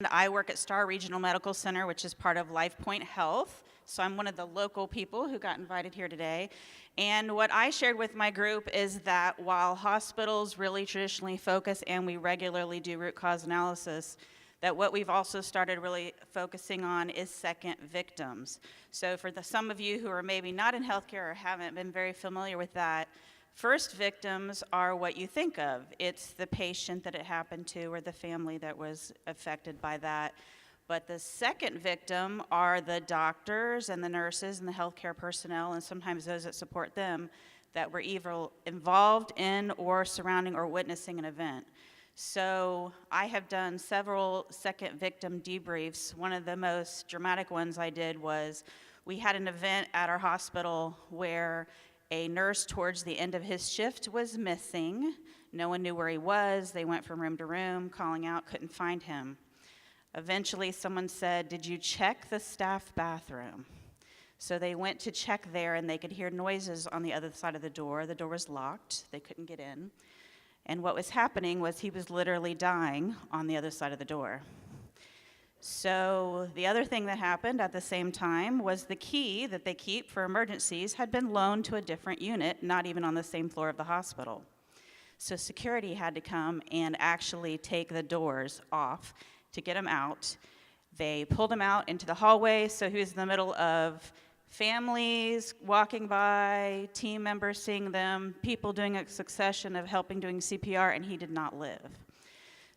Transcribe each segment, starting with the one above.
I work at Star Regional Medical Center, which is part of LifePoint Health. So I'm one of the local people who got invited here today. And what I shared with my group is that while hospitals really traditionally focus, and we regularly do root cause analysis, that what we've also started really focusing on is second victims. So for some of you who are maybe not in healthcare or haven't been very familiar with that, first victims are what you think of. It's the patient that it happened to or the family that was affected by that. But the second victim are the doctors and the nurses and the healthcare personnel, and sometimes those that support them, that were either involved in or surrounding or witnessing an event. So I have done several second victim debriefs. One of the most dramatic ones I did was we had an event at our hospital where a nurse towards the end of his shift was missing. No one knew where he was. They went from room to room, calling out, couldn't find him. Eventually, someone said, "Did you check the staff bathroom?" So they went to check there, and they could hear noises on the other side of the door. The door was locked. They couldn't get in. And what was happening was he was literally dying on the other side of the door. So the other thing that happened at the same time was the key that they keep for emergencies had been loaned to a different unit, not even on the same floor of the hospital. So security had to come and actually take the doors off to get him out. They pulled him out into the hallway, so he was in the middle of families walking by, team members seeing them, people doing a succession of helping doing CPR, and he did not live.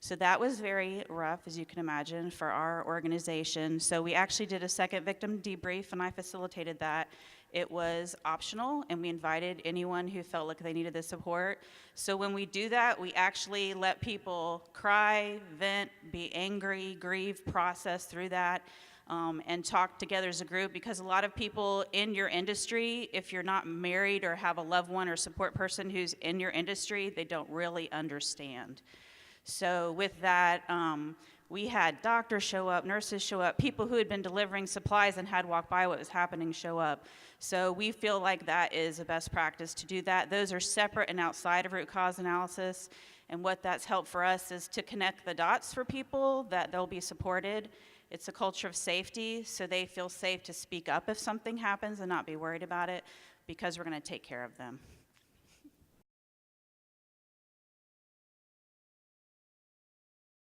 So that was very rough, as you can imagine, for our organization. So we actually did a second victim debrief, and I facilitated that. It was optional, and we invited anyone who felt like they needed the support. So when we do that, we actually let people cry, vent, be angry, grieve, process through that, and talk together as a group, because a lot of people in your industry, if you're not married or have a loved one or support person who's in your industry, they don't really understand. So with that, we had doctors show up, nurses show up, people who had been delivering supplies and had walked by what was happening show up. So we feel like that is a best practice to do that. Those are separate and outside of root cause analysis. And what that's helped for us is to connect the dots for people, that they'll be supported. It's a culture of safety, so they feel safe to speak up if something happens and not be worried about it, because we're going to take care of them.